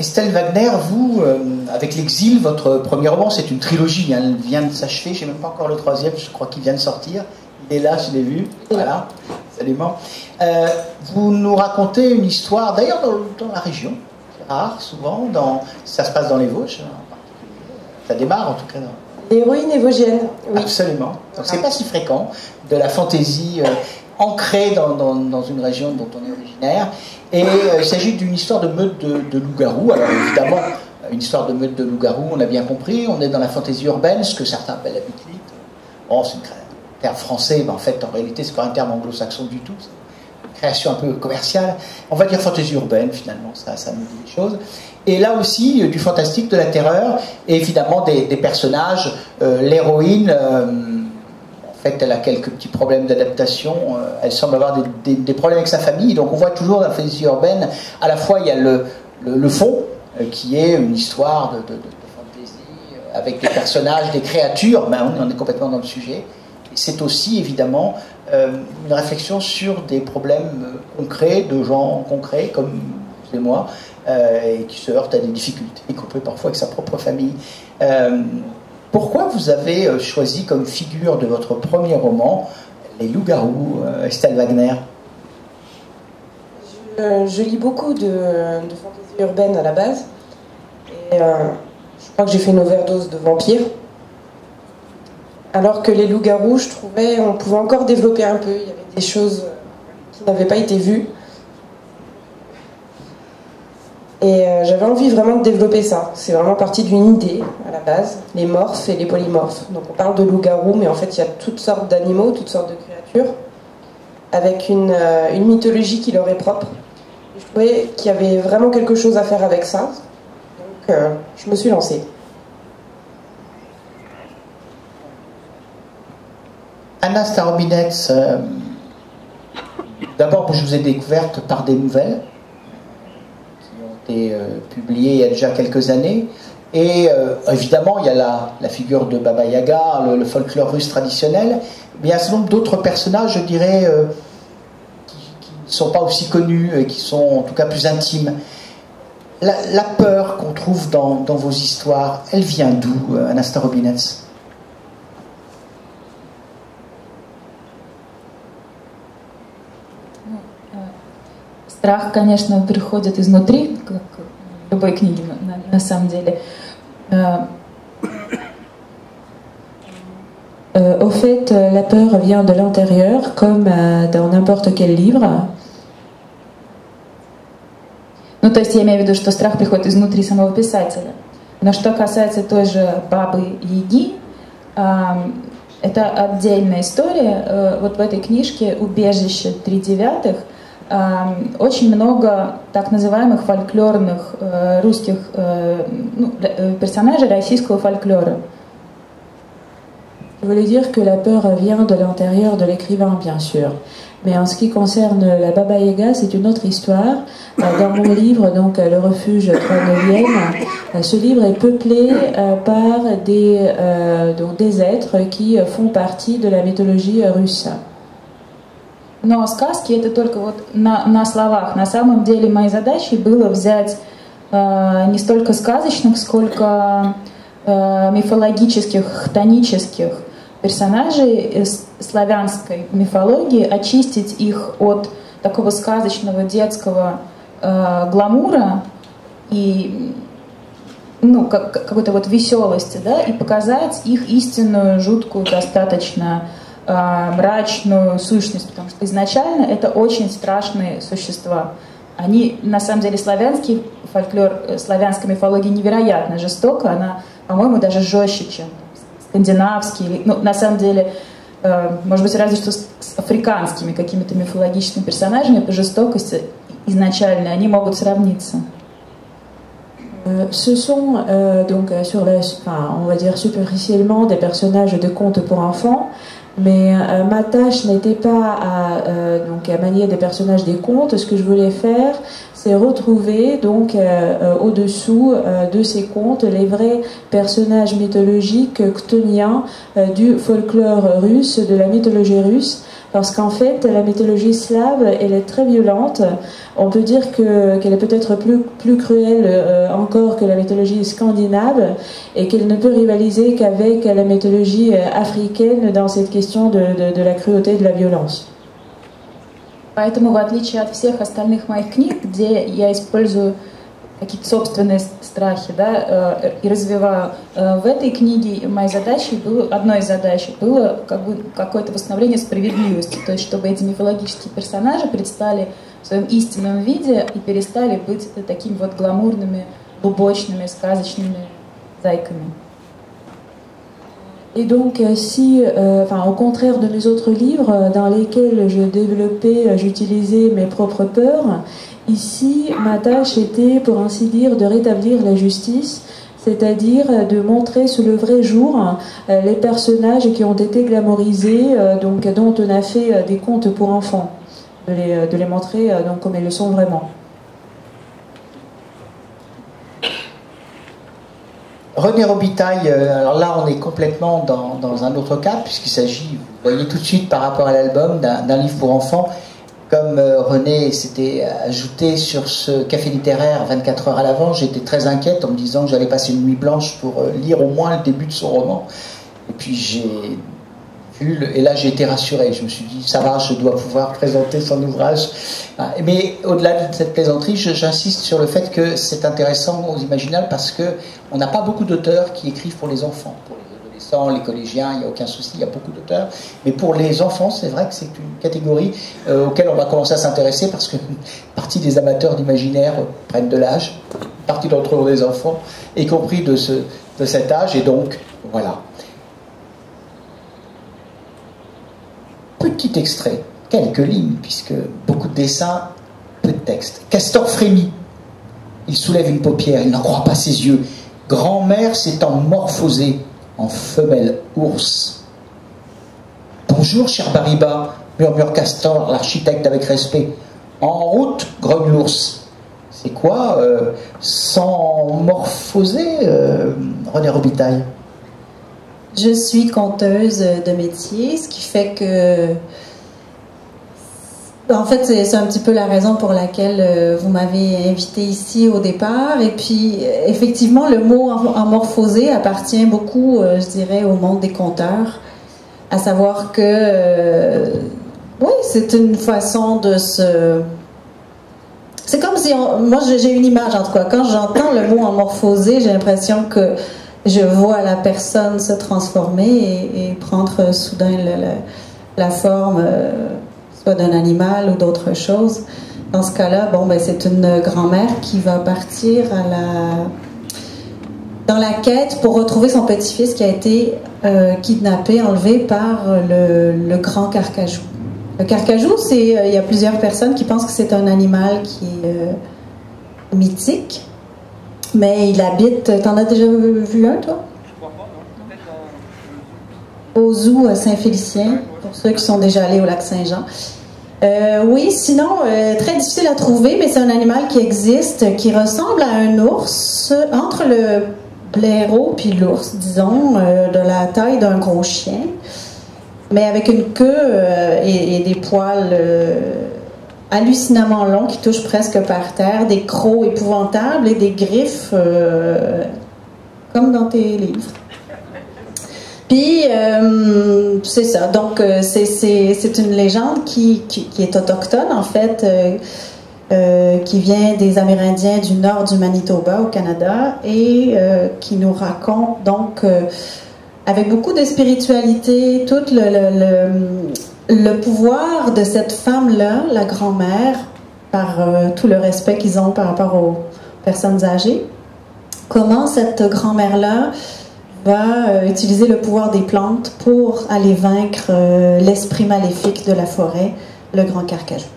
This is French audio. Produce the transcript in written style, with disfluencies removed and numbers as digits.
Estelle Wagner, vous, avec l'Exil, votre premier roman, c'est une trilogie, hein, elle vient de s'achever, je n'ai même pas encore le troisième, je crois qu'il vient de sortir. Il est là, je l'ai vu, voilà, absolument. Vous nous racontez une histoire, d'ailleurs dans la région, c'est rare, souvent, ça se passe dans les Vosges, en particulier. Ça démarre en tout cas. L'héroïne est vosgienne, oui. Absolument, donc c'est pas si fréquent, de la fantaisie ancrée dans une région dont on est originaire. Et il s'agit d'une histoire de meute de loups-garous. Alors évidemment, une histoire de meute de loups-garous, on a bien compris, on est dans la fantaisie urbaine, ce que certains appellent la mythique. Bon, c'est un terme français, mais en fait, en réalité, c'est pas un terme anglo-saxon du tout. C'est une création un peu commerciale. On va dire fantaisie urbaine, finalement, ça nous dit les choses. Et là aussi, du fantastique, de la terreur, et évidemment des personnages. L'héroïne... en fait, elle a quelques petits problèmes d'adaptation. Elle semble avoir des problèmes avec sa famille. Donc, on voit toujours dans la fantaisie urbaine, à la fois, il y a le fond, qui est une histoire de fantaisie, avec des personnages, des créatures. Ben, on est complètement dans le sujet. Et c'est aussi, évidemment, une réflexion sur des problèmes concrets, de gens concrets, comme vous et moi, et qui se heurtent à des difficultés, y compris parfois avec sa propre famille. Pourquoi vous avez choisi comme figure de votre premier roman les loups-garous, Estelle Wagner? Je lis beaucoup de fantaisie urbaine à la base. Et je crois que j'ai fait une overdose de vampires. Alors que les loups-garous, je trouvais, on pouvait encore développer un peu. Il y avait des choses qui n'avaient pas été vues. Et j'avais envie vraiment de développer ça. C'est vraiment parti d'une idée à la base, les morphes et les polymorphes. Donc on parle de loups-garous, mais en fait il y a toutes sortes d'animaux, toutes sortes de créatures, avec une mythologie qui leur est propre. Et je trouvais qu'il y avait vraiment quelque chose à faire avec ça. Donc je me suis lancée. Anna Starobinets, d'abord je vous ai découverte par des nouvelles publié il y a déjà quelques années, et évidemment il y a la figure de Baba Yaga, le folklore russe traditionnel, mais il y a un certain nombre d'autres personnages, je dirais, qui ne sont pas aussi connus et qui sont en tout cas plus intimes. La peur qu'on trouve dans vos histoires, elle vient d'où, Anna Starobinets? Страх, конечно, приходит изнутри, как в любой книге, на самом деле. Au fait, la peur vient de l'intérieur, comme dans n'importe quel livre. Ну, то есть я имею в виду, что страх приходит изнутри самого писателя. Но что касается той же Бабы Яги, это отдельная история. Вот в этой книжке «Убежище 3/9» очень много так называемых фольклорных русских персонажей российского фольклора. Je voulais dire que la peur vient de l'intérieur de l'écrivain, bien sûr. Mais en ce qui concerne la Baba Yaga, c'est une autre histoire. Dans mon livre, donc Le Refuge 3/9, ce livre est peuplé par des êtres qui font partie de la mythologie russe. Но сказки это только вот на словах. На самом деле моей задачей было взять не столько сказочных, сколько мифологических, хтонических персонажей славянской мифологии, очистить их от такого сказочного детского гламура и какой-то вот веселости, да, и показать их истинную, жуткую, достаточно мрачную сущность, потому что изначально это очень страшные существа. Они, на самом деле, славянский фольклор, славянская мифология невероятно жестока, она, по-моему, даже жестче, чем скандинавский, ну, на самом деле, может быть, разве что с африканскими какими-то мифологическими персонажами по жестокости изначально они могут сравниться. Ce sont donc on va dire superficiellement des personnages de contes pour enfants, mais ma tâche n'était pas à manier des personnages des contes. Ce que je voulais faire, c'est retrouver donc au-dessous de ces contes les vrais personnages mythologiques chtoniens du folklore russe, de la mythologie russe, parce qu'en fait, la mythologie slave, elle est très violente. On peut dire qu'elle est peut-être plus cruelle encore que la mythologie scandinave, et qu'elle ne peut rivaliser qu'avec la mythologie africaine dans cette question de la cruauté et de la violence. Поэтому, в отличие от всех остальных моих книг, где я использую какие-то собственные страхи, да, и развиваю, в этой книге одной из задач было как бы какое-то восстановление справедливости, то есть чтобы эти мифологические персонажи предстали в своем истинном виде и перестали быть такими вот гламурными, лубочными, сказочными зайками. Et donc, au contraire de mes autres livres dans lesquels j'utilisais mes propres peurs, ici, ma tâche était, pour ainsi dire, de rétablir la justice, c'est-à-dire de montrer sous le vrai jour les personnages qui ont été glamourisés, donc dont on a fait des contes pour enfants, de les montrer donc comme ils le sont vraiment. René Robitaille, alors là on est complètement dans un autre cadre, puisqu'il s'agit, vous voyez tout de suite par rapport à l'album, d'un livre pour enfants. Comme René s'était ajouté sur ce café littéraire 24 heures à l'avance, j'étais très inquiète en me disant que j'allais passer une nuit blanche pour lire au moins le début de son roman. Et puis j'ai vu, et là j'ai été rassuré, je me suis dit ça va, je dois pouvoir présenter son ouvrage. Mais au-delà de cette plaisanterie, j'insiste sur le fait que c'est intéressant aux Imaginales parce qu'on n'a pas beaucoup d'auteurs qui écrivent pour les enfants. Pour les adolescents, les collégiens, il n'y a aucun souci, il y a beaucoup d'auteurs. Mais pour les enfants, c'est vrai que c'est une catégorie auquel on va commencer à s'intéresser parce que une partie des amateurs d'imaginaire prennent de l'âge, une partie d'entre eux ont des enfants, y compris de cet âge, et donc voilà. Petit extrait, quelques lignes, puisque beaucoup de dessins, peu de texte. Castor frémit. Il soulève une paupière, il n'en croit pas ses yeux. Grand-mère s'étant morphosée en femelle ours. Bonjour, cher Bariba, murmure Castor, l'architecte avec respect. En route, grogne l'ours. C'est quoi, sans morphoser, René Robitaille? Je suis conteuse de métier, ce qui fait que... En fait, c'est un petit peu la raison pour laquelle vous m'avez invitée ici au départ. Et puis, effectivement, le mot amorphosé appartient beaucoup, je dirais, au monde des conteurs. À savoir que... oui, c'est une façon de se... C'est comme si... Moi, j'ai une image, en tout cas. Quand j'entends le mot amorphosé, j'ai l'impression que je vois la personne se transformer et prendre soudain la forme soit d'un animal ou d'autre chose. Dans ce cas-là, bon, ben, c'est une grand-mère qui va partir dans la quête pour retrouver son petit-fils qui a été kidnappé, enlevé par le grand carcajou. Le carcajou, il y a plusieurs personnes qui pensent que c'est un animal qui est mythique. Mais il habite... T'en as déjà vu un, toi? Je crois pas, non. Peut-être Au zoo à Saint-Félicien, pour ceux qui sont déjà allés au lac Saint-Jean. Oui, sinon, très difficile à trouver, mais c'est un animal qui existe, qui ressemble à un ours, entre le blaireau puis l'ours, disons, de la taille d'un gros chien, mais avec une queue et des poils... hallucinamment long qui touche presque par terre, des crocs épouvantables et des griffes comme dans tes livres. Puis, c'est ça. Donc, c'est une légende qui est autochtone, en fait, qui vient des Amérindiens du nord du Manitoba, au Canada, et qui nous raconte, donc, avec beaucoup de spiritualité, tout le pouvoir de cette femme-là, la grand-mère, par tout le respect qu'ils ont par rapport aux personnes âgées, comment cette grand-mère-là va utiliser le pouvoir des plantes pour aller vaincre l'esprit maléfique de la forêt, le grand carcajou.